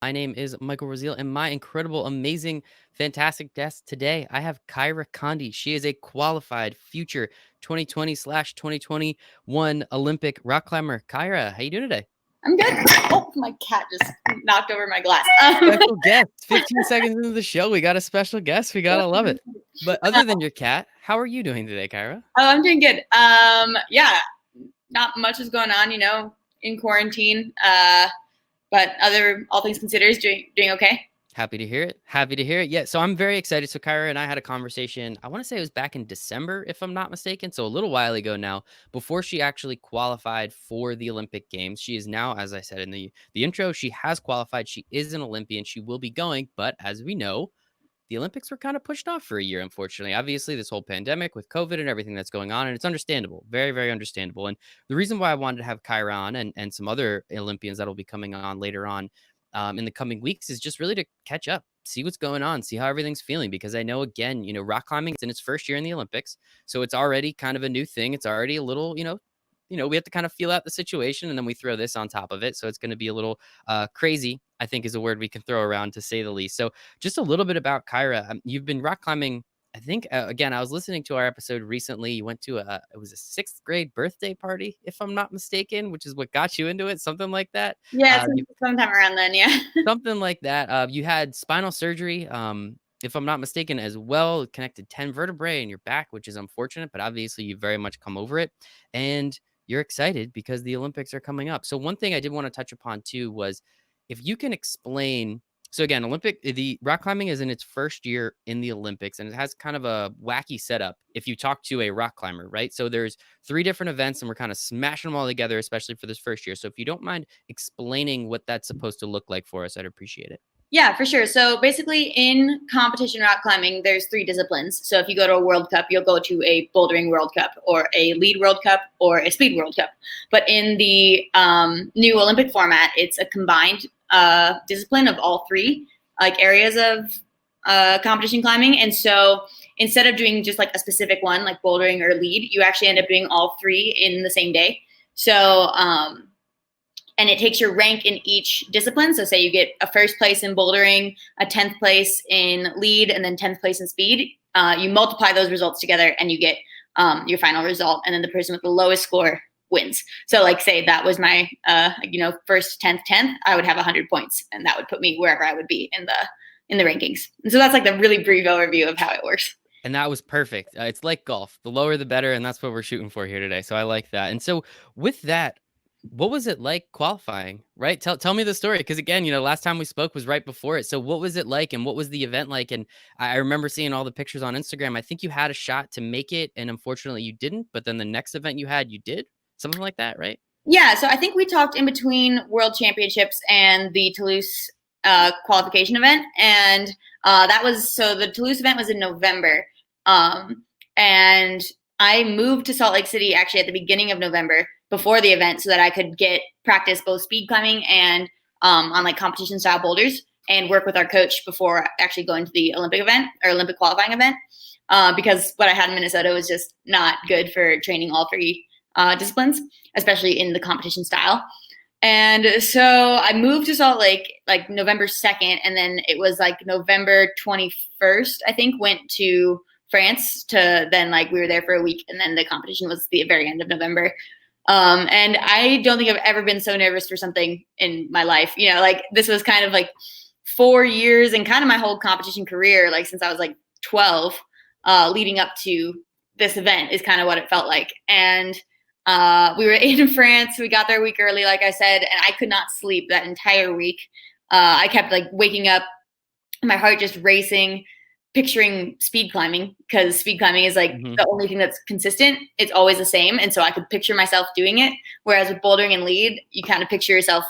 My name is Michael Rasile, and my incredible, amazing, fantastic guest today, I have Kyra Condie. She is a qualified future 2020/2021 Olympic rock climber. Kyra, how you doing today? I'm good. Oh, my cat just knocked over my glass. Special guest. 15 seconds into the show, we got a special guest. We gotta love it. But other than your cat, how are you doing today, Kyra? I'm doing good. Yeah, not much is going on, in quarantine. But all things considered, doing okay. Happy to hear it. Happy to hear it. Yeah, so I'm very excited. So Kyra and I had a conversation. I want to say it was back in December, if I'm not mistaken. So a little while ago now, before she actually qualified for the Olympic Games. She is now, as I said in the intro, she has qualified. She is an Olympian. She will be going, but as we know, the Olympics were kind of pushed off for a year, unfortunately. Obviously, this whole pandemic with COVID and everything that's going on, and it's understandable, very, very understandable. And the reason why I wanted to have Kyra on and some other Olympians that will be coming on later on in the coming weeks is just really to catch up, see what's going on, see how everything's feeling. Because I know, again, rock climbing is in its first year in the Olympics, so it's already kind of a new thing. It's already a little, we have to kind of feel out the situation, and then we throw this on top of it. So it's going to be a little crazy, I think is a word we can throw around to say the least. So just a little bit about Kyra. You've been rock climbing. I think, again, I was listening to our episode recently. You went to it was a 6th grade birthday party, if I'm not mistaken, which is what got you into it. Something like that. Yeah, sometime around then, yeah. Something like that. You had spinal surgery, if I'm not mistaken, as well, connected 10 vertebrae in your back, which is unfortunate, but obviously you've very much come over it. And you're excited because the Olympics are coming up. So one thing I did want to touch upon too was if you can explain. So again, the rock climbing is in its first year in the Olympics, and it has kind of a wacky setup if you talk to a rock climber, right? So there's 3 different events, and we're kind of smashing them all together, especially for this first year. So if you don't mind explaining what that's supposed to look like for us, I'd appreciate it. Yeah, for sure. So basically in competition rock climbing, there's 3 disciplines. So if you go to a World Cup, you'll go to a bouldering World Cup or a lead World Cup or a speed World Cup. But in the new Olympic format, it's a combined discipline of all 3 like areas of competition climbing. And so instead of doing just like a specific one, like bouldering or lead, you actually end up doing all 3 in the same day. So and it takes your rank in each discipline. So say you get a 1st place in bouldering, a 10th place in lead, and then 10th place in speed. You multiply those results together and you get your final result. And then the person with the lowest score wins. So like say that was my, 1st, 10th, I would have 100 points, and that would put me wherever I would be in the rankings. And so that's like the really brief overview of how it works. And that was perfect. It's like golf. The lower, the better. And that's what we're shooting for here today. So I like that. And so with that, what was it like qualifying, right? Tell me the story. Because again, last time we spoke was right before it. So what was it like, and what was the event like? And I remember seeing all the pictures on Instagram. I think you had a shot to make it, and unfortunately you didn't. But then the next event you had, you did. Something like that, right? Yeah, so I think we talked in between World Championships and the Toulouse qualification event, and the Toulouse event was in November, and I moved to Salt Lake City actually at the beginning of November before the event so that I could get practice both speed climbing and on like competition style boulders, and work with our coach before actually going to the Olympic event or Olympic qualifying event, because what I had in Minnesota was just not good for training all 3 disciplines, especially in the competition style. And so I moved to Salt Lake like November 2nd, and then it was like November 21st, I think, went to France to then like we were there for a week, and then the competition was the very end of November. And I don't think I've ever been so nervous for something in my life. Like this was kind of like 4 years and kind of my whole competition career, like since I was like 12, leading up to this event is kind of what it felt like. And we were in France. We got there a week early, like I said, and I could not sleep that entire week. I kept like waking up, my heart just racing, picturing speed climbing, because speed climbing is like the only thing that's consistent. It's always the same. And so I could picture myself doing it. Whereas with bouldering and lead, you kind of picture yourself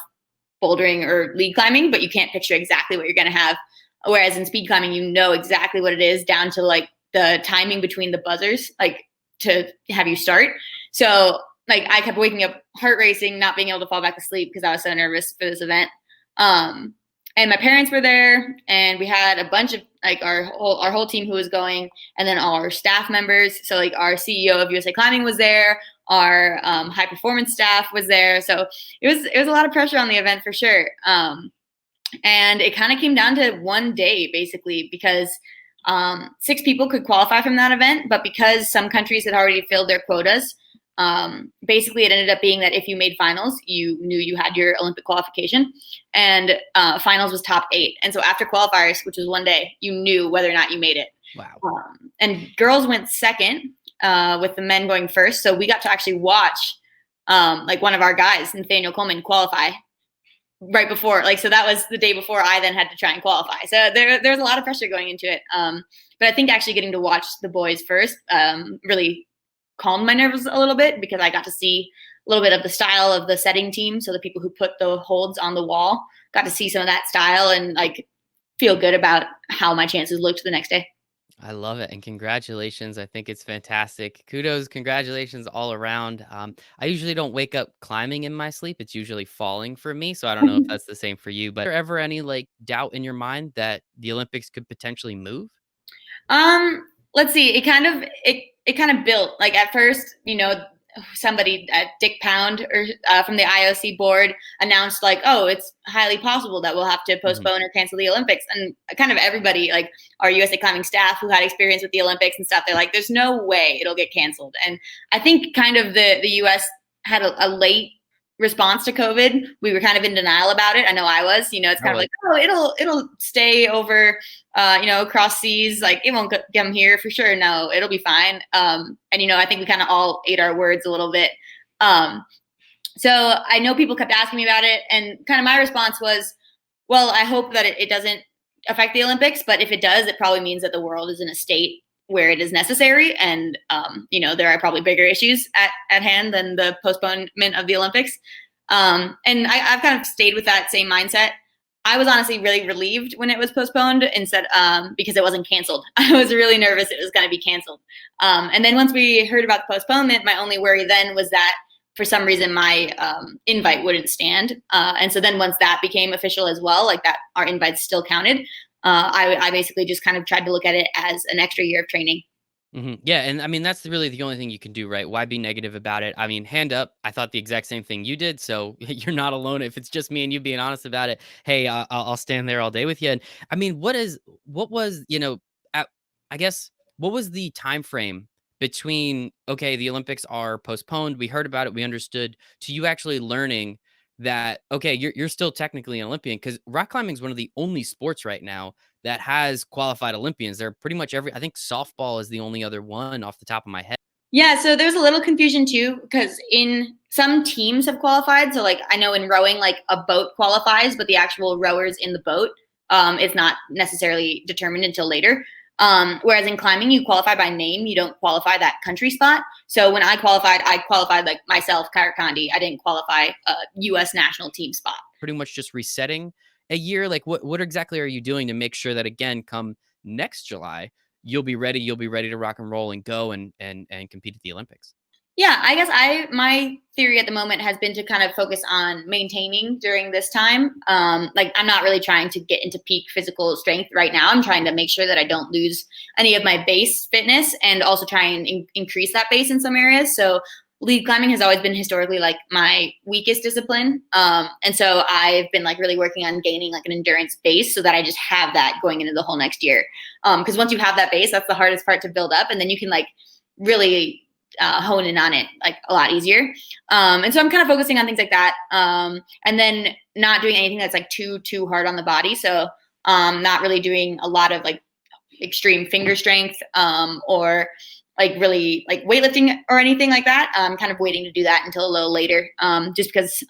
bouldering or lead climbing, but you can't picture exactly what you're going to have. Whereas in speed climbing, you know exactly what it is down to like the timing between the buzzers, like to have you start. So like I kept waking up, heart racing, not being able to fall back to sleep because I was so nervous for this event. And my parents were there, and we had a bunch of like our whole team who was going, and then all our staff members. So like our CEO of USA Climbing was there, our high performance staff was there. So it was a lot of pressure on the event for sure. And it kind of came down to one day, basically, because 6 people could qualify from that event. But because some countries had already filled their quotas, basically it ended up being that if you made finals, you knew you had your Olympic qualification. And finals was top 8. And so after qualifiers, which was one day, you knew whether or not you made it. Wow. And girls went second, with the men going first. So we got to actually watch like one of our guys, Nathaniel Coleman, qualify right before, like, so that was the day before I then had to try and qualify. So there's a lot of pressure going into it. But I think actually getting to watch the boys first really calmed my nerves a little bit, because I got to see a little bit of the style of the setting team. So the people who put the holds on the wall got to see some of that style and like feel good about how my chances looked the next day. I love it, and congratulations. I think it's fantastic. Kudos, congratulations all around. I usually don't wake up climbing in my sleep. It's usually falling for me. So I don't know if that's the same for you, but is there ever any like doubt in your mind that the Olympics could potentially move? Let's see. It kind of built, like, at first, somebody at Dick Pound or from the IOC board announced like, oh, it's highly possible that we'll have to Mhm. postpone or cancel the Olympics. And kind of everybody, like our USA climbing staff who had experience with the Olympics and stuff, they're like, there's no way it'll get canceled. And I think kind of the US had a late response to COVID. We were kind of in denial about it. I know I was. It's I kind of was. like, oh, it'll stay over, across seas. Like it won't come here for sure. No, it'll be fine. And I think we kind of all ate our words a little bit. Um, so I know people kept asking me about it, and kind of my response was, well, I hope that it doesn't affect the Olympics, but if it does, it probably means that the world is in a state where it is necessary, and there are probably bigger issues at hand than the postponement of the Olympics. And I've kind of stayed with that same mindset. I was honestly really relieved when it was postponed instead, because it wasn't canceled. I was really nervous it was going to be canceled. And then once we heard about the postponement, my only worry then was that for some reason my invite wouldn't stand. And so then once that became official as well, like that our invites still counted, I basically just kind of tried to look at it as an extra year of training. Yeah, and I mean that's really the only thing you can do, right? Why be negative about it? I mean, hand up. I thought the exact same thing you did, so you're not alone. If it's just me and you being honest about it, hey, I'll stand there all day with you. And I mean, what was at, I guess what was the time frame between okay, the Olympics are postponed. We heard about it, we understood, to you actually learning that okay, you're still technically an Olympian because rock climbing is one of the only sports right now that has qualified Olympians. They're pretty much I think softball is the only other one off the top of my head. Yeah, so there's a little confusion too, because in some teams have qualified. So like I know in rowing, like a boat qualifies, but the actual rowers in the boat is not necessarily determined until later. Whereas in climbing, you qualify by name, you don't qualify that country spot. So when I qualified like myself, Kyra Condie. I didn't qualify a U.S. national team spot. Pretty much just resetting a year. Like what exactly are you doing to make sure that again, come next July, you'll be ready to rock and roll and go and compete at the Olympics. Yeah, I guess my theory at the moment has been to kind of focus on maintaining during this time. Like I'm not really trying to get into peak physical strength right now. I'm trying to make sure that I don't lose any of my base fitness, and also try and increase that base in some areas. So lead climbing has always been historically like my weakest discipline. And so I've been like really working on gaining like an endurance base so that I just have that going into the whole next year. Because once you have that base, that's the hardest part to build up, and then you can like really hone in on it like a lot easier. And so I'm kind of focusing on things like that. And then not doing anything that's like too hard on the body. So not really doing a lot of like extreme finger strength, or like really like weightlifting or anything like that. I'm kind of waiting to do that until a little later, just because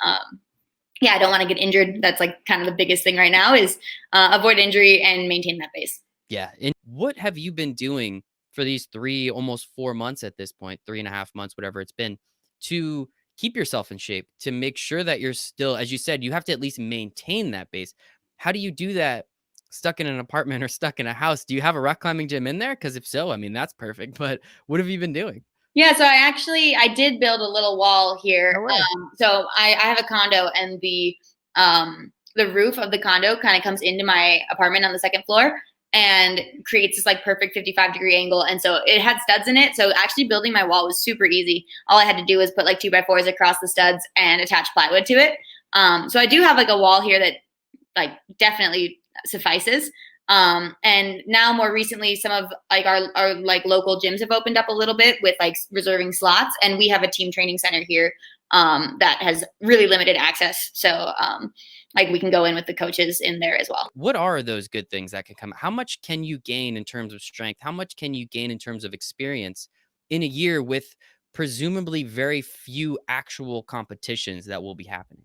yeah, I don't want to get injured. That's like kind of the biggest thing right now is avoid injury and maintain that base. Yeah. And what have you been doing for these almost 4 months at this point, 3.5 months, whatever it's been, to keep yourself in shape, to make sure that you're still, as you said, you have to at least maintain that base. How do you do that stuck in an apartment or stuck in a house? Do you have a rock climbing gym in there? Because if so, I mean, that's perfect. But what have you been doing? Yeah, so I did build a little wall here. No way. So I have a condo, and the roof of the condo kind of comes into my apartment on the second floor and creates this like perfect 55-degree angle. And so it had studs in it. So actually building my wall was super easy. All I had to do was put like 2x4s across the studs and attach plywood to it. So I do have like a wall here that like definitely suffices. And now more recently, some of like our like local gyms have opened up a little bit with like reserving slots, and we have a team training center here that has really limited access. So like we can go in with the coaches in there as well. What are those good things that can come? How much can you gain in terms of strength? How much can you gain in terms of experience in a year with presumably very few actual competitions that will be happening?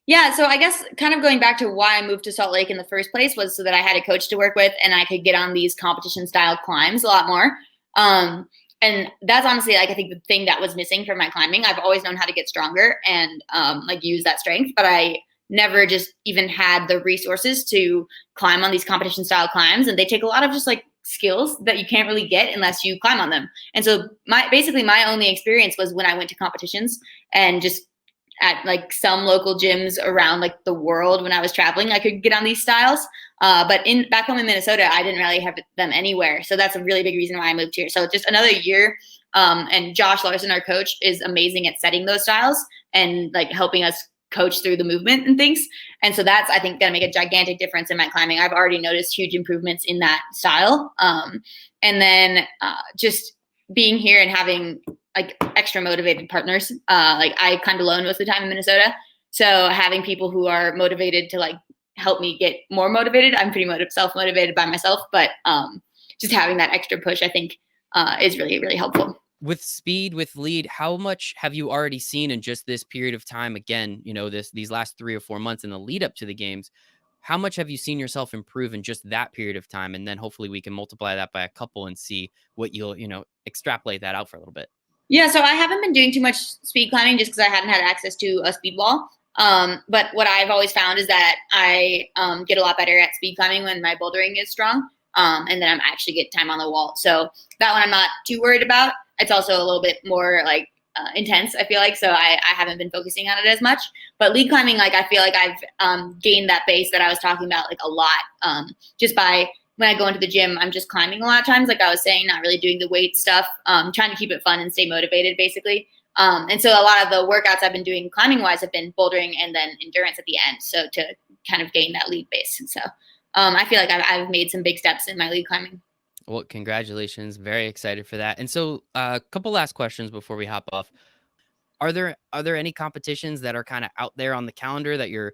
Yeah, so I guess kind of going back to why I moved to Salt Lake in the first place was so that I had a coach to work with and I could get on these competition style climbs a lot more. Um, and that's honestly like I think the thing that was missing from my climbing. I've always known how to get stronger and like use that strength, but I never just even had the resources to climb on these competition style climbs. And they take a lot of just like skills that you can't really get unless you climb on them. And so my only experience was when I went to competitions and just at like some local gyms around like the world when I was traveling, I could get on these styles. But in back home in Minnesota, I didn't really have them anywhere. So that's a really big reason why I moved here. So just another year. And Josh Larson, our coach, is amazing at setting those styles and like helping us coach through the movement and things. And so that's, I think, going to make a gigantic difference in my climbing. I've already noticed huge improvements in that style. And then just being here and having like extra motivated partners. Like I climbed alone most of the time in Minnesota. So having people who are motivated to like help me get more motivated. I'm pretty self-motivated by myself, but just having that extra push, I think is really, really helpful. With speed, with lead, how much have you already seen in just this period of time? Again, these last 3 or 4 months in the lead up to the games, how much have you seen yourself improve in just that period of time? And then hopefully we can multiply that by a couple and see what you'll, extrapolate that out for a little bit. Yeah, so I haven't been doing too much speed climbing just because I hadn't had access to a speed wall. But what I've always found is that I get a lot better at speed climbing when my bouldering is strong, and then I'm actually get time on the wall. So that one I'm not too worried about. It's also a little bit more like intense, I feel like, so I haven't been focusing on it as much. But lead climbing, like I feel like I've gained that base that I was talking about like a lot just by when I go into the gym, I'm just climbing a lot of times, like I was saying, not really doing the weight stuff, trying to keep it fun and stay motivated, basically. And so a lot of the workouts I've been doing climbing wise have been bouldering and then endurance at the end. So to kind of gain that lead base. And so I feel like I've made some big steps in my lead climbing. Well, congratulations. Very excited for that. And so a couple last questions before we hop off. Are there any competitions that are kind of out there on the calendar that you're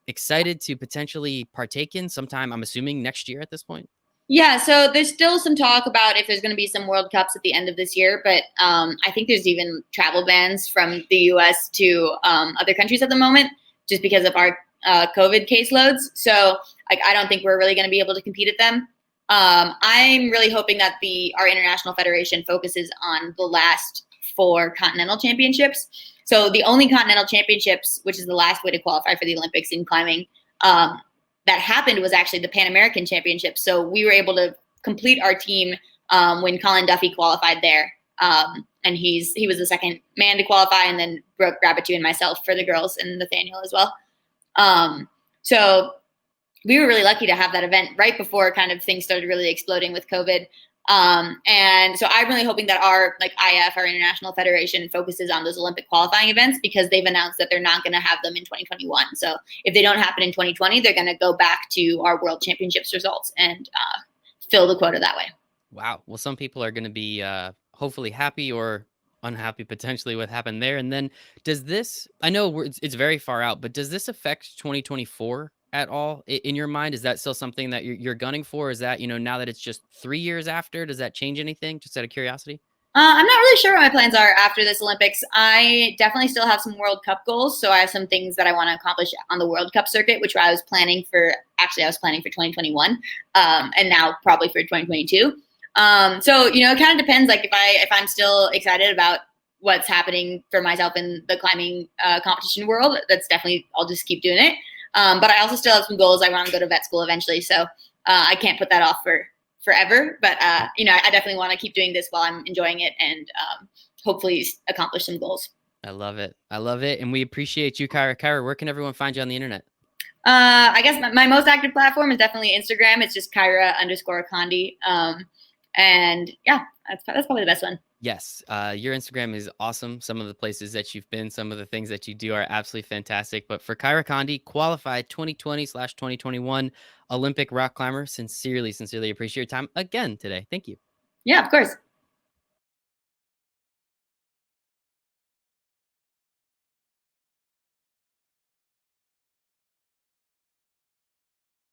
excited to potentially partake in sometime, I'm assuming next year at this point? Yeah, so there's still some talk about if there's going to be some World Cups at the end of this year, but I think there's even travel bans from the U.S. to other countries at the moment, just because of our COVID caseloads. So like, I don't think we're really going to be able to compete at them. I'm really hoping that our international federation focuses on the last 4 continental championships. So the only continental championships, which is the last way to qualify for the Olympics in climbing, that happened was actually the Pan American Championship. So we were able to complete our team when Colin Duffy qualified there. And he was the second man to qualify, and then Brooke Grabatu and myself for the girls, and Nathaniel as well. So we were really lucky to have that event right before kind of things started really exploding with COVID. And so I'm really hoping that our IF, our International Federation, focuses on those Olympic qualifying events, because they've announced that they're not going to have them in 2021. So if they don't happen in 2020, they're going to go back to our World Championships results and fill the quota that way. Wow. Well, some people are going to be hopefully happy or unhappy potentially what happened there. And then does this, I know it's very far out, but does this affect 2024 at all in your mind? Is that still something that you're gunning for? Is that, now that it's just 3 years after, does that change anything? Just out of curiosity? I'm not really sure what my plans are after this Olympics. I definitely still have some World Cup goals. So I have some things that I want to accomplish on the World Cup circuit, which I was planning for 2021, and now probably for 2022. So, it kind of depends. Like if I'm still excited about what's happening for myself in the climbing competition world, that's definitely, I'll just keep doing it. But I also still have some goals. I want to go to vet school eventually. So I can't put that off for forever. But, I definitely want to keep doing this while I'm enjoying it and hopefully accomplish some goals. I love it. I love it. And we appreciate you, Kyra. Kyra, where can everyone find you on the internet? I guess my most active platform is definitely Instagram. It's just Kyra_Condie. And yeah, that's probably the best one. Yes, your Instagram is awesome. Some of the places that you've been, some of the things that you do are absolutely fantastic. But for Kyra Condie, qualified 2020/2021 Olympic rock climber, sincerely, sincerely appreciate your time again today. Thank you. Yeah, of course.